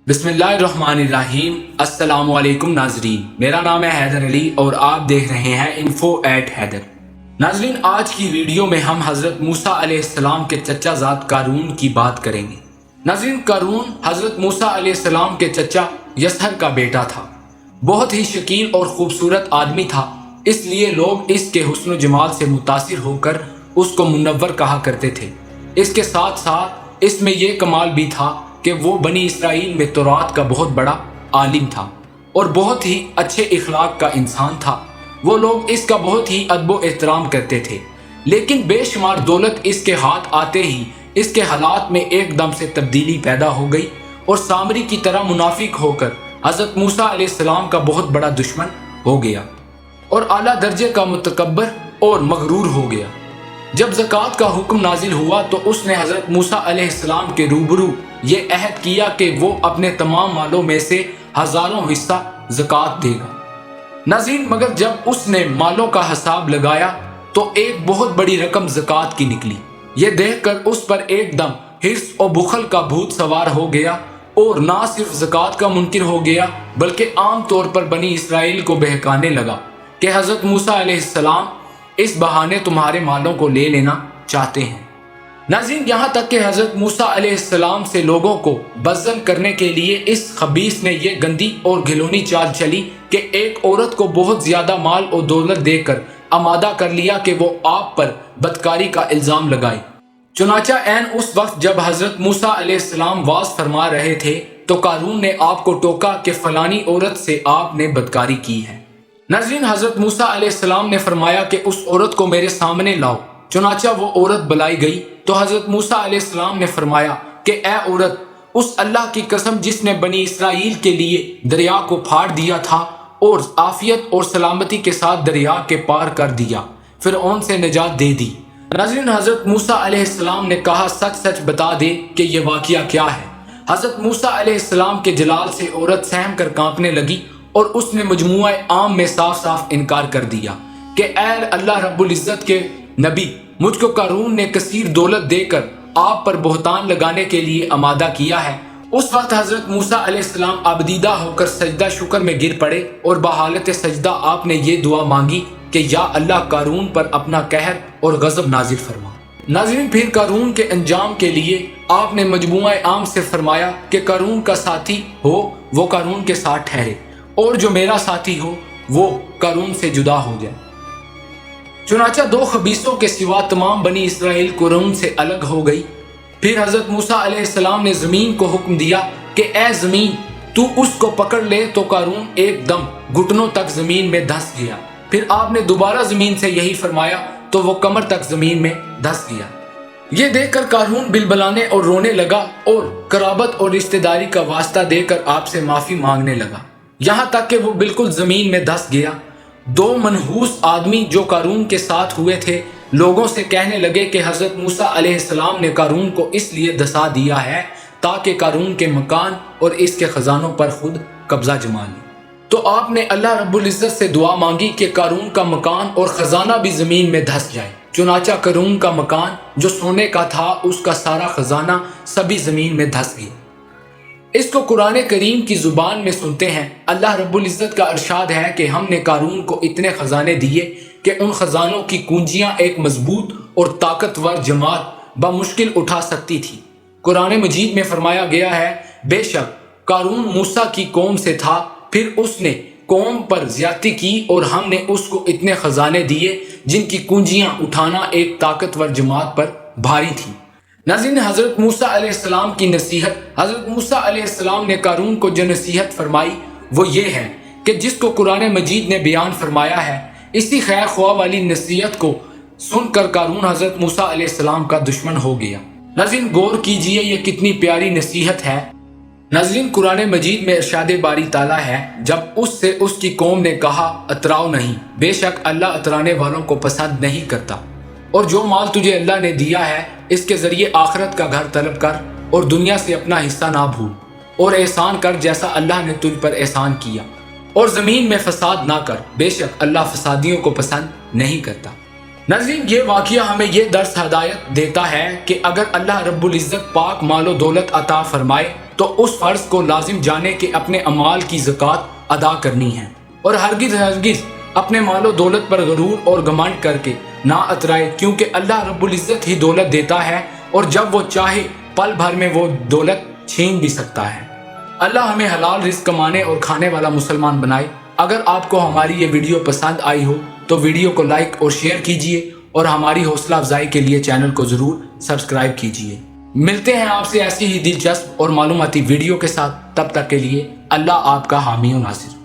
बिस्मिल्लाहिर्रहमानिर्रहीम। अस्सलाम वालेकुम नाजरीन, मेरा नाम है हैदर अली और आप देख रहे हैं info@हैदर। नाजरीन, आज की वीडियो में हम हज़रत मूसा अलैहिस्सलाम के चचा ज़ात कारून की बात करेंगे। नाजरीन, कारून हज़रत मूसा अलैहिस्सलाम के चचा यसहर का बेटा था। बहुत ही शकील और ख़ूबसूरत आदमी था, इसलिए लोग इसके हुस्न जमाल से मुतासिर होकर उसको मुनव्वर कहा करते थे। इसके साथ साथ इसमें यह कमाल भी था कि वो बनी इसराइल में तौरात का बहुत बड़ा आलिम था और बहुत ही अच्छे इखलाक का इंसान था। वो लोग इसका बहुत ही अदब एहतराम करते थे, लेकिन बेशुमार दौलत इसके हाथ आते ही इसके हालात में एकदम से तब्दीली पैदा हो गई और सामरी की तरह मुनाफिक होकर हज़रत मूसा अलैहिस्सलाम का बहुत बड़ा दुश्मन हो गया और आला दर्जे का मुतकब्बर और मगरूर हो गया। जब ज़कात का हुक्म नाजिल हुआ तो उसने हज़रत मूसा अलैहिस्सलाम के रूबरू ये अहद किया कि वो अपने तमाम मालों में से हज़ारों हिस्सा ज़कात देगा। नाज़रीन, मगर जब उसने मालों का हिसाब लगाया तो एक बहुत बड़ी रकम ज़कात की निकली। ये देखकर उस पर एकदम हिर्स और बुखल का भूत सवार हो गया और ना सिर्फ ज़कात का मुनकिर हो गया बल्कि आम तौर पर बनी इसराइल को बहकाने लगा कि हज़रत मूसा अलैहिस्सलाम इस बहाने तुम्हारे मालों को ले लेना चाहते हैं। नाज़रीन, यहाँ तक कि हज़रत मूसा अलैहिस्सलाम से लोगों को बज़्ज़न करने के लिए इस खबीस ने यह गंदी और घिनौनी चाल चली कि एक औरत को बहुत ज़्यादा माल और दौलत देकर आमादा कर लिया कि वो आप पर बदकारी का इल्ज़ाम लगाए। चुनाचा ऐन उस वक्त जब हज़रत मूसा अलैहिस्सलाम वाज फरमा रहे थे तो कारून ने आपको टोका कि फ़लानी औरत से आपने बदकारी की है। नाज़रीन, हज़रत मूसा अलैहिस्सलाम ने फरमाया कि उस औरत को मेरे सामने लाओ। चुनाचा वो औरत बुलाई गई तो हज़रत मूसा अलैहिस्सलाम ने फरमाया कि ए औरत, उस अल्लाह की कसम जिसने बनी इसराइल के लिए दरिया को फाड़ दिया था और आफियत और सलामती के साथ दरिया के पार कर दिया, फिरऔन से निजात दे दी। नाज़रीन, हज़रत मूसा अलैहिस्सलाम ने कहा, सच सच बता दे कि ये वाक़या क्या है। हज़रत मूसा अलैहिस्सलाम के जलाल से औरत सहम कर कांपने लगी और उसने मजमुआ आम में साफ साफ इनकार कर दिया कि ऐ अल्लाह रब्बुल इज़्ज़त के नबी, मुझको कारून ने कसीर दौलत देकर आप पर बोहतान लगाने के लिए आमादा किया है। उस वक्त हज़रत मूसा अलैहिस्सलाम आबदीदा होकर सजदा शुक्र में गिर पड़े और बहालत सजदा आपने ये दुआ मांगी कि या अल्लाह, कारून पर अपना कहर और गज़ब नाजिल फरमा। नाज़रीन, फिर कारून के अंजाम के लिए आपने मजमुआ आम से फरमाया कि कारून का साथी हो वो कारून के साथ ठहरे और जो मेरा साथी हो वो कारून से जुदा हो जाए। चुनाचा दो खबीसों के सिवा तमाम बनी इसराइल कारून से अलग हो गई। फिर हज़रत मूसा अलैहिस्सलाम ने ज़मीन को हुक्म दिया कि ए ज़मीन, तू उसको पकड़ ले तो कारून एकदम घुटनों तक ज़मीन में धंस गया। फिर आपने दोबारा ज़मीन से यही फरमाया तो वो कमर तक ज़मीन में धंस गया। ये देखकर कारून बिलबलाने और रोने लगा और कराबत और रिश्तेदारी का वास्ता देकर आपसे माफ़ी मांगने लगा, यहाँ तक कि वो बिल्कुल ज़मीन में धंस गया। दो मनहूस आदमी जो कारून के साथ हुए थे लोगों से कहने लगे कि हज़रत मूसा अलैहिस्सलाम ने कारून को इसलिए धसा दिया है ताकि कारून के मकान और इसके ख़जानों पर खुद कब्ज़ा जमा ले। तो आपने अल्लाह रब्बुल इज़्ज़त से दुआ मांगी कि कारून का मकान और ख़जाना भी ज़मीन में धंस जाए। चुनाचा कारून का मकान जो सोने का था उसका सारा ख़जाना सभी ज़मीन में धंस गया। इसको कुरान करीम की ज़ुबान में सुनते हैं। अल्लाह रब्बुल इज़्ज़त का इरशाद है कि हमने कारून को इतने ख़जाने दिए कि उन ख़जानों की कुंजियाँ एक मजबूत और ताकतवर जमात बमुश्किल उठा सकती थी। कुरान मजीद में फरमाया गया है, बेशक कारून मूसा की कौम से था, फिर उसने कौम पर ज़्यादती की और हमने उसको इतने ख़जाने दिए जिनकी कुंजियाँ उठाना एक ताकतवर जमात पर भारी थी। नाज़रीन, हज़रत मूसा अलैहिस्सलाम की नसीहत, हज़रत मूसा अलैहिस्सलाम ने कारून को जो नसीहत फरमाई वो ये है कि जिसको कुरान मजीद ने बयान फरमाया है, इसी खैर ख्वाह वाली नसीहत को सुनकर कारून हज़रत मूसा अलैहिस्सलाम का दुश्मन हो गया। नाज़रीन, गौर कीजिए ये कितनी प्यारी नसीहत है। नाज़रीन, कुरान मजीद में इरशाद बारी ताला है, जब उससे उसकी कौम ने कहा अतराओ नहीं, बेशक अल्लाह अतराने वालों को पसंद नहीं करता, और जो माल तुझे अल्लाह ने दिया है इसके ज़रिए आखिरत का घर तलब कर और दुनिया से अपना हिस्सा ना भूल और एहसान कर जैसा अल्लाह ने तुझ पर एहसान किया, और ज़मीन में फसाद ना कर, बेशक अल्लाह फसादियों को पसंद नहीं करता। नाज़रीन, ये वाक़या हमें ये दर्स हदायत देता है कि अगर अल्लाह रब्बुल इज़्ज़त पाक मालो दौलत अता फरमाए تو اس فرض کو لازم جانے کہ اپنے اعمال کی زکوٰۃ ادا کرنی ہے، اور ہرگز اپنے مال و دولت پر غرور اور گھمنڈ کر کے نہ اترائے، کیونکہ اللہ رب العزت ہی دولت دیتا ہے اور جب وہ چاہے پل بھر میں وہ دولت چھین بھی سکتا ہے۔ اللہ ہمیں حلال رزق کمانے اور کھانے والا مسلمان بنائے۔ اگر آپ کو ہماری یہ ویڈیو پسند آئی ہو تو ویڈیو کو لائک اور شیئر کیجئے، اور ہماری حوصلہ افزائی کے لیے چینل کو ضرور سبسکرائب کیجئے۔ ملتے ہیں آپ سے ایسی ہی دلچسپ اور معلوماتی ویڈیو کے ساتھ، تب تک کے لیے اللہ آپ کا حامی و ناصر۔